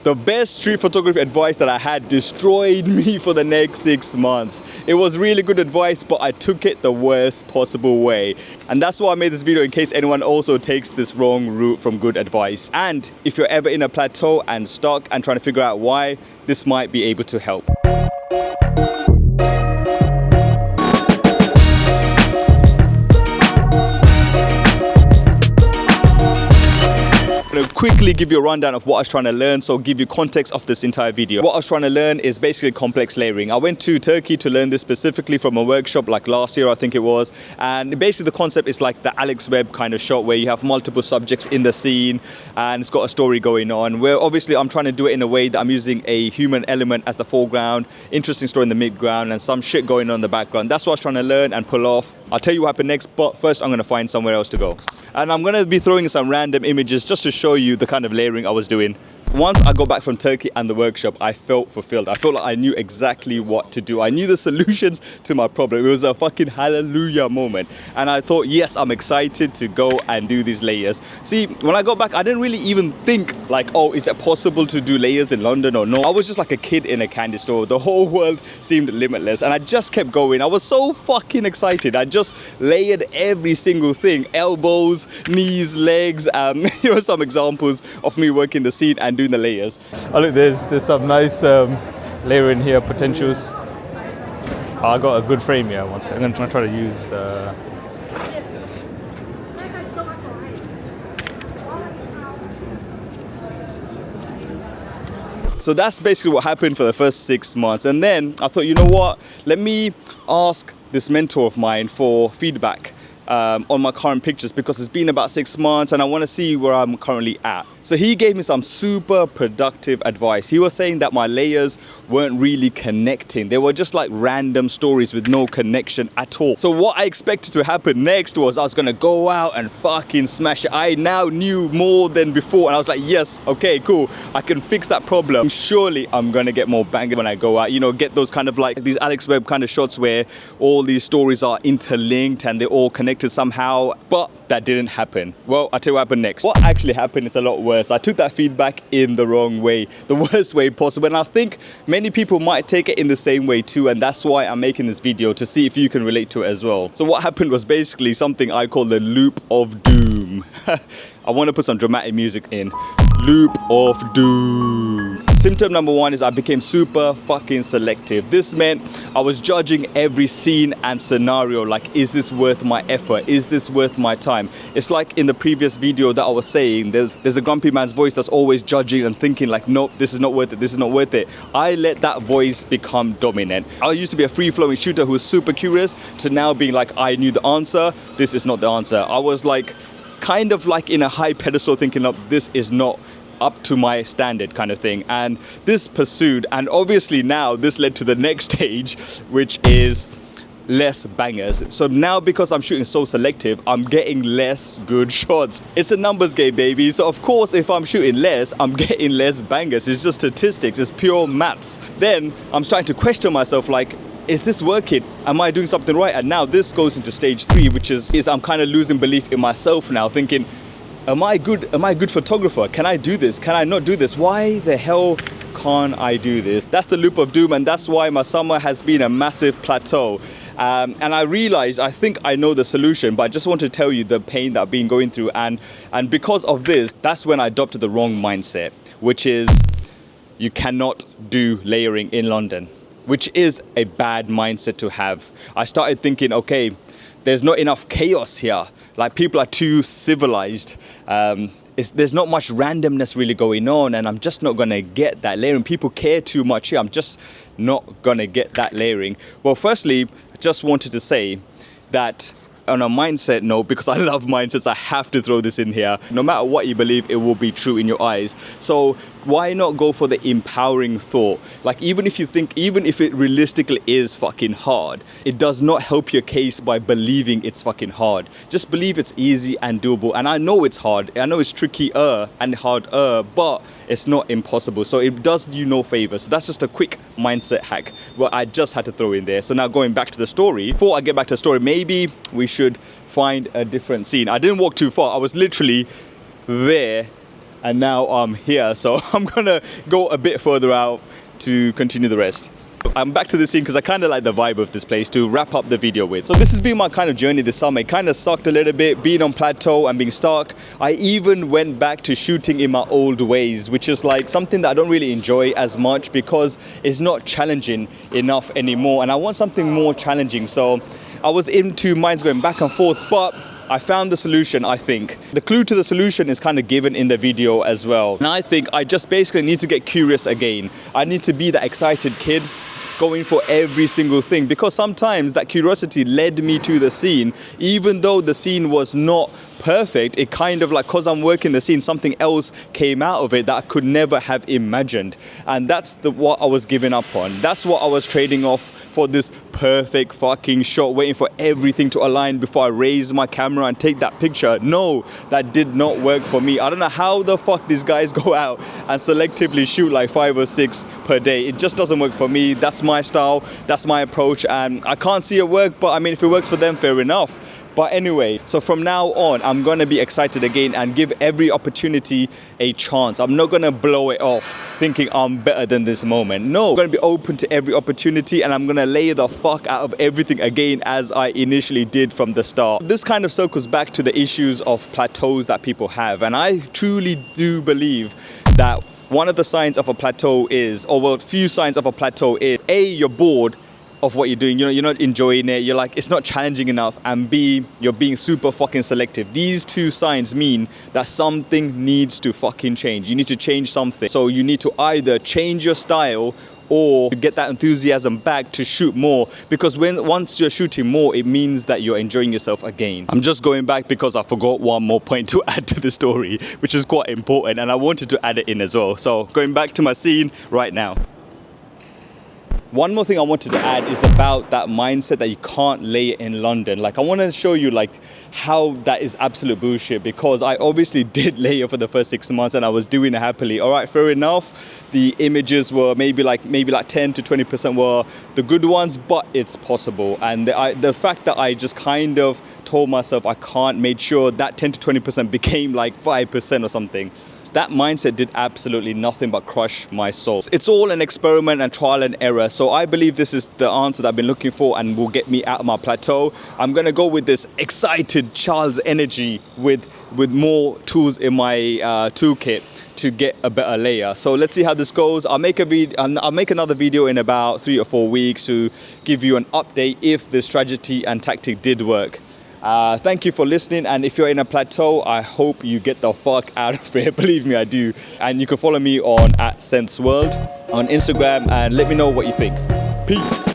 The best street photography advice that I had destroyed me for the next 6 months. It was really good advice, but I took it the worst possible way. And that's why I made this video, in case anyone also takes this wrong route from good advice. And if you're ever in a plateau and stuck and trying to figure out why, this might be able to help. I'm going to quickly give you a rundown of what I was trying to learn, so give you context of this entire video. What I was trying to learn is basically complex layering. I went to Turkey to learn this specifically from a workshop like last year, I think it was. And basically the concept is like the Alex Webb kind of shot where you have multiple subjects in the scene and it's got a story going on. Where obviously I'm trying to do it in a way that I'm using a human element as the foreground, interesting story in the midground, and some shit going on in the background. That's what I was trying to learn and pull off. I'll tell you what happened next, but first I'm going to find somewhere else to go. And I'm going to be throwing in some random images just to show you the kind of layering I was doing. Once I got back from Turkey and the workshop, I felt fulfilled. I felt like I knew exactly what to do. I knew the solutions to my problem. It was a fucking hallelujah moment. And I thought, yes, I'm excited to go and do these layers. See, when I got back, I didn't really even think like, oh, is it possible to do layers in London or no? I was just like a kid in a candy store. The whole world seemed limitless. And I just kept going. I was so fucking excited. I just layered every single thing. Elbows, knees, legs, you know, some examples of me working the scene and doing the layers. Oh look, there's some nice layering here, potentials. I got a good frame here. Once I'm gonna try to use the. So that's basically what happened for the first 6 months, and then I thought, you know what? Let me ask this mentor of mine for feedback on my current pictures, because it's been about 6 months and I want to see where I'm currently at. So he gave me some super productive advice. He was saying that my layers weren't really connecting. They were just like random stories with no connection at all. So what I expected to happen next was I was going to go out and fucking smash it. I now knew more than before and I was like, yes, okay, cool. I can fix that problem. Surely I'm going to get more banging when I go out. You know, get those kind of like these Alex Webb kind of shots where all these stories are interlinked and they're all connected somehow, but that didn't happen. Well, I'll tell you what happened next. What actually happened is a lot worse. I took that feedback in the wrong way, the worst way possible, and I think many people might take it in the same way too, and that's why I'm making this video, to see if you can relate to it as well. So what happened was basically something I call the loop of doom. I want to put some dramatic music in. Loop of doom. Symptom number one is I became super fucking selective. This meant I was judging every scene and scenario, like, is this worth my effort? Is this worth my time? It's like in the previous video that I was saying, there's a grumpy man's voice that's always judging and thinking like, nope, this is not worth it, this is not worth it. I let that voice become dominant. I used to be a free-flowing shooter who was super curious, to now being like, I knew the answer, this is not the answer. I was like, kind of like in a high pedestal thinking, up, this is not up to my standard kind of thing. And this pursued, and obviously now this led to the next stage, which is less bangers. So now, because I'm shooting so selective, I'm getting less good shots. It's a numbers game, baby. So of course, if I'm shooting less, I'm getting less bangers. It's just statistics, it's pure maths. Then I'm starting to question myself, like, is this working? Am I doing something right? And now this goes into stage 3, which is I'm kind of losing belief in myself now, thinking, am I good photographer? Can I do this? Can I not do this? Why the hell can't I do this? That's the loop of doom, and that's why my summer has been a massive plateau. And I realized, I think I know the solution, but I just want to tell you the pain that I've been going through. And because of this, that's when I adopted the wrong mindset, which is you cannot do layering in London, which is a bad mindset to have. I started thinking, okay, there's not enough chaos here. Like, people are too civilized. There's not much randomness really going on, and I'm just not gonna get that layering. People care too much here. I'm just not gonna get that layering. Well, firstly, I just wanted to say that on a mindset note, because I love mindsets, I have to throw this in here. No matter what you believe, it will be true in your eyes. So why not go for the empowering thought? Like, even if it realistically is fucking hard, it does not help your case by believing it's fucking hard. Just believe it's easy and doable. And I know it's hard. I know it's trickier and harder, but it's not impossible. So it does you no favor. So that's just a quick mindset hack what I just had to throw in there. So now going back to the story, before I get back to the story, maybe we should find a different scene. I didn't walk too far. I was literally there and now I'm here. So I'm gonna go a bit further out to continue the rest. I'm back to the scene because I kind of like the vibe of this place to wrap up the video with. So this has been my kind of journey this summer. It kind of sucked a little bit being on plateau and being stuck. I even went back to shooting in my old ways, which is like something that I don't really enjoy as much because it's not challenging enough anymore. And I want something more challenging. So I was in two minds going back and forth, but I found the solution, I think. The clue to the solution is kind of given in the video as well. And I think I just basically need to get curious again. I need to be that excited kid going for every single thing, because sometimes that curiosity led me to the scene, even though the scene was not perfect. It kind of like, because I'm working the scene, something else came out of it that I could never have imagined. And that's what I was giving up on. That's what I was trading off for this perfect fucking shot, waiting for everything to align before I raise my camera and take that picture. No, that did not work for me. I don't know how the fuck these guys go out and selectively shoot like 5 or 6 per day. It just doesn't work for me. That's my style, that's my approach, and I can't see it work, but I mean, if it works for them, fair enough. But anyway, so from now on, I'm gonna be excited again and give every opportunity a chance. I'm not gonna blow it off thinking I'm better than this moment. No, I'm gonna be open to every opportunity and I'm gonna lay the fuck out of everything again as I initially did from the start. This kind of circles back to the issues of plateaus that people have. And I truly do believe that one of the signs of a plateau is, or well, few signs of a plateau is, A, you're bored of what you're doing, you know, you're not enjoying it, you're like, it's not challenging enough, and B, you're being super fucking selective. These two signs mean that something needs to fucking change. You need to change something. So you need to either change your style or get that enthusiasm back to shoot more, because once you're shooting more, it means that you're enjoying yourself again. I'm just going back because I forgot one more point to add to the story, which is quite important, and I wanted to add it in as well. So going back to my scene right now. One more thing I wanted to add is about that mindset that you can't lay it in London. Like, I want to show you like how that is absolute bullshit, because I obviously did layer for the first 6 months and I was doing it happily. All right, fair enough. The images were maybe like 10 to 20% were the good ones, but it's possible. And the fact that I just kind of told myself I can't, made sure that 10 to 20% became like 5% or something. That mindset did absolutely nothing but crush my soul. It's all an experiment and trial and error. So I believe this is the answer that I've been looking for and will get me out of my plateau. I'm gonna go with this excited child's energy with more tools in my toolkit to get a better layer. So let's see how this goes. I'll make another video in about 3 or 4 weeks to give you an update if the strategy and tactic did work. Thank you for listening, and if you're in a plateau, I hope you get the fuck out of here. Believe me, I do. And you can follow me on @SenseWorld on Instagram and let me know what you think. Peace.